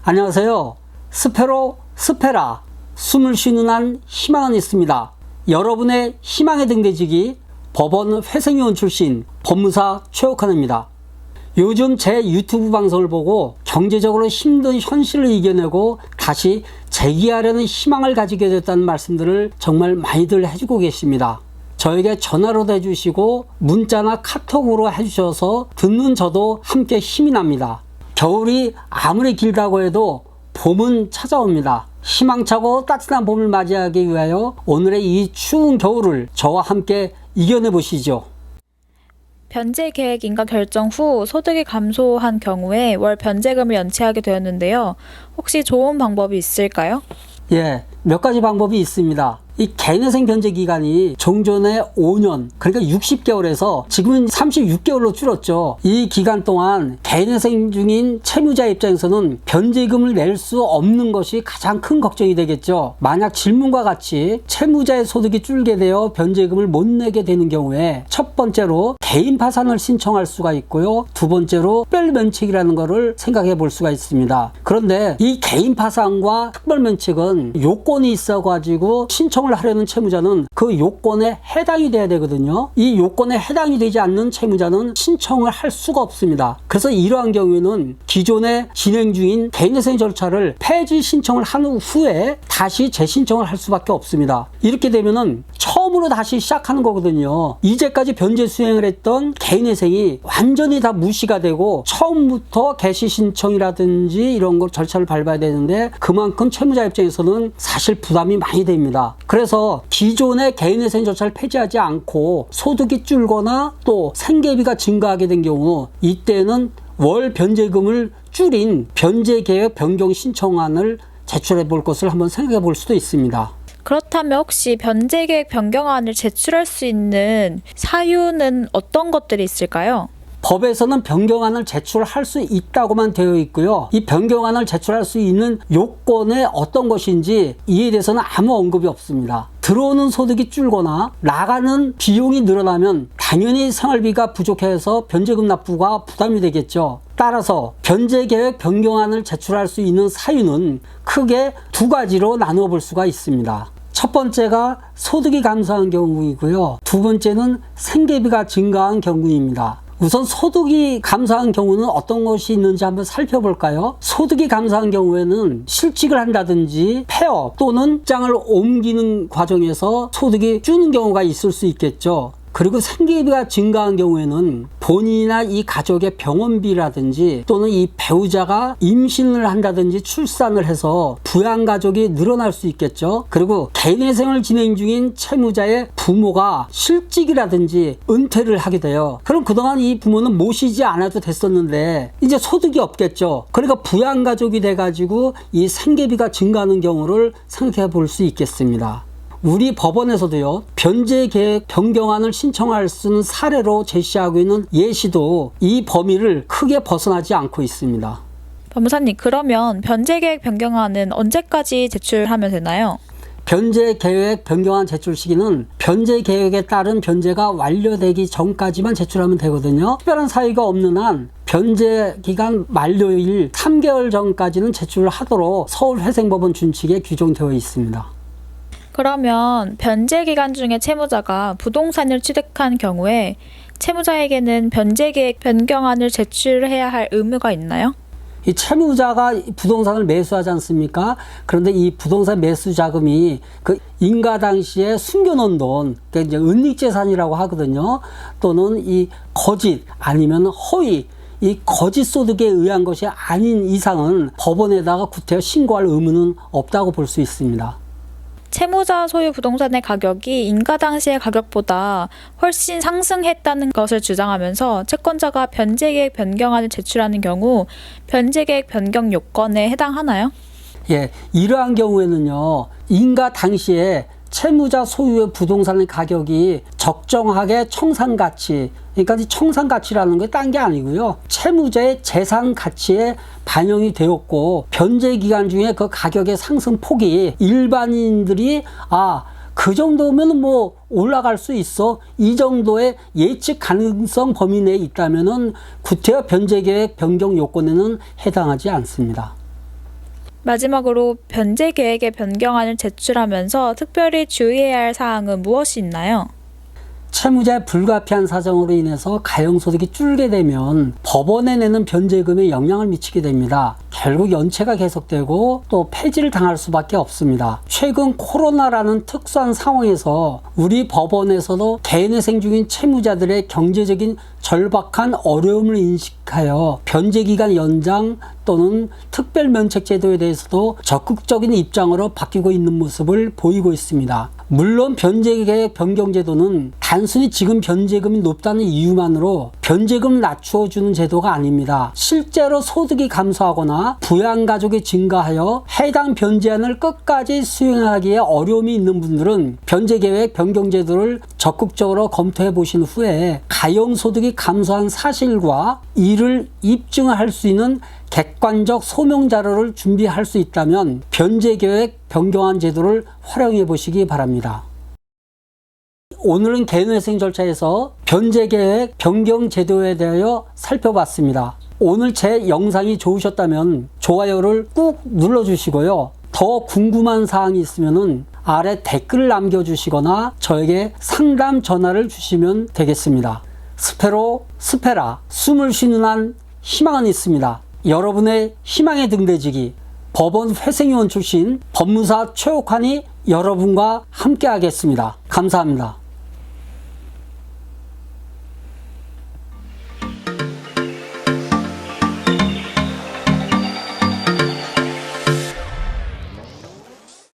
안녕하세요. 스페로 스페라, 숨을 쉬는 한 희망은 있습니다. 여러분의 희망의 등대지기 법원 회생위원 출신 법무사 최옥환입니다. 요즘 제 유튜브 방송을 보고 경제적으로 힘든 현실을 이겨내고 다시 재기하려는 희망을 가지게 됐다는 말씀들을 정말 많이들 해주고 계십니다. 저에게 전화로도 해주시고 문자나 카톡으로 해주셔서 듣는 저도 함께 힘이 납니다. 겨울이 아무리 길다고 해도 봄은 찾아옵니다. 희망차고 따뜻한 봄을 맞이하기 위하여 오늘의 이 추운 겨울을 저와 함께 이겨내 보시죠. 변제 계획 인가 결정 후 소득이 감소한 경우에 월 변제금을 연체하게 되었는데요. 혹시 좋은 방법이 있을까요? 예, 몇 가지 방법이 있습니다. 이 개인회생 변제 기간이 종전에 5년, 그러니까 60개월에서 지금은 36개월로 줄었죠. 이 기간 동안 개인회생 중인 채무자 입장에서는 변제금을 낼 수 없는 것이 가장 큰 걱정이 되겠죠. 만약 질문과 같이 채무자의 소득이 줄게 되어 변제금을 못 내게 되는 경우에 첫 번째로 개인 파산을 신청할 수가 있고요. 두 번째로 특별면책이라는 것을 생각해 볼 수가 있습니다. 그런데 이 개인 파산과 특별면책은 요건이 있어가지고 신청을 하려는 채무자는 그 요건에 해당이 돼야 되거든요. 이 요건에 해당이 되지 않는 채무자는 신청을 할 수가 없습니다. 그래서 이러한 경우에는 기존에 진행 중인 개인회생 절차를 폐지 신청을 한 후에 다시 재신청을 할 수밖에 없습니다. 이렇게 되면은 처음으로 다시 시작하는 거거든요. 이제까지 변제 수행을 했던 개인회생이 완전히 다 무시가 되고 처음부터 개시 신청이라든지 이런 걸 절차를 밟아야 되는데 그만큼 채무자 입장에서는 사실 부담이 많이 됩니다. 그래서 기존의 개인회생 절차를 폐지하지 않고 소득이 줄거나 또 생계비가 증가하게 된 경우 이때는 월 변제금을 줄인 변제계획 변경 신청안을 제출해 볼 것을 한번 생각해 볼 수도 있습니다. 그렇다면 혹시 변제계획 변경안을 제출할 수 있는 사유는 어떤 것들이 있을까요? 법에서는 변경안을 제출할 수 있다고만 되어 있고요. 이 변경안을 제출할 수 있는 요건에 어떤 것인지 이에 대해서는 아무 언급이 없습니다. 들어오는 소득이 줄거나 나가는 비용이 늘어나면 당연히 생활비가 부족해서 변제금 납부가 부담이 되겠죠. 따라서 변제계획 변경안을 제출할 수 있는 사유는 크게 두 가지로 나누어 볼 수가 있습니다. 첫 번째가 소득이 감소한 경우이고요. 두 번째는 생계비가 증가한 경우입니다. 우선 소득이 감소한 경우는 어떤 것이 있는지 한번 살펴볼까요? 소득이 감소한 경우에는 실직을 한다든지 폐업 또는 직장을 옮기는 과정에서 소득이 주는 경우가 있을 수 있겠죠. 그리고 생계비가 증가한 경우에는 본인이나 이 가족의 병원비라든지 또는 이 배우자가 임신을 한다든지 출산을 해서 부양가족이 늘어날 수 있겠죠. 그리고 개인회생을 진행 중인 채무자의 부모가 실직이라든지 은퇴를 하게 돼요. 그럼 그동안 이 부모는 모시지 않아도 됐었는데 이제 소득이 없겠죠. 그러니까 부양가족이 돼가지고 이 생계비가 증가하는 경우를 생각해 볼 수 있겠습니다. 우리 법원에서도요, 변제계획 변경안을 신청할 수 있는 사례로 제시하고 있는 예시도 이 범위를 크게 벗어나지 않고 있습니다. 법무사님, 그러면 변제계획 변경안은 언제까지 제출하면 되나요? 변제계획 변경안 제출 시기는 변제계획에 따른 변제가 완료되기 전까지만 제출하면 되거든요. 특별한 사유가 없는 한 변제기간 만료일 3개월 전까지는 제출을 하도록 서울회생법원 준칙에 규정되어 있습니다. 그러면 변제 기간 중에 채무자가 부동산을 취득한 경우에 채무자에게는 변제계획 변경안을 제출해야 할 의무가 있나요? 이 채무자가 부동산을 매수하지 않습니까? 그런데 이 부동산 매수 자금이 그 인가 당시에 숨겨놓은 돈, 그러니까 이제 은닉재산이라고 하거든요. 또는 이 거짓 아니면 허위, 이 거짓 소득에 의한 것이 아닌 이상은 법원에다가 구태여 신고할 의무는 없다고 볼 수 있습니다. 채무자 소유 부동산의 가격이 인가 당시의 가격보다 훨씬 상승했다는 것을 주장하면서 채권자가 변제계획 변경안을 제출하는 경우 변제계획 변경 요건에 해당하나요? 예, 이러한 경우에는요, 인가 당시에 채무자 소유의 부동산의 가격이 적정하게 청산가치, 그러니까 청산가치라는 게 딴 게 아니고요. 채무자의 재산 가치에 반영이 되었고 변제 기간 중에 그 가격의 상승폭이 일반인들이 그 정도면 뭐 올라갈 수 있어, 이 정도의 예측 가능성 범위 내에 있다면은 구태여 변제계획 변경 요건에는 해당하지 않습니다. 마지막으로 변제 계획의 변경안을 제출하면서 특별히 주의해야 할 사항은 무엇이 있나요? 채무자의 불가피한 사정으로 인해서 가용소득이 줄게 되면 법원에 내는 변제금에 영향을 미치게 됩니다. 결국 연체가 계속되고 또 폐지를 당할 수밖에 없습니다. 최근 코로나라는 특수한 상황에서 우리 법원에서도 개인회생 중인 채무자들의 경제적인 절박한 어려움을 인식하여 변제기간 연장 또는 특별면책 제도에 대해서도 적극적인 입장으로 바뀌고 있는 모습을 보이고 있습니다. 물론 변제계획 변경제도는 단순히 지금 변제금이 높다는 이유만으로 변제금을 낮추어주는 제도가 아닙니다. 실제로 소득이 감소하거나 부양가족이 증가하여 해당 변제안을 끝까지 수행하기에 어려움이 있는 분들은 변제계획 변경제도를 적극적으로 검토해 보신 후에 가용소득이 감소한 사실과 이를 입증할 수 있는 객관적 소명자료를 준비할 수 있다면 변제계획 변경안 제도를 활용해 보시기 바랍니다. 오늘은 개인회생 절차에서 변제계획 변경 제도에 대하여 살펴봤습니다. 오늘 제 영상이 좋으셨다면 좋아요를 꾹 눌러주시고요. 더 궁금한 사항이 있으면 아래 댓글을 남겨주시거나 저에게 상담 전화를 주시면 되겠습니다. 스페로 스페라, 숨을 쉬는 한 희망은 있습니다. 여러분의 희망의 등대지기 법원 회생위원 출신 법무사 최옥환이 여러분과 함께 하겠습니다. 감사합니다.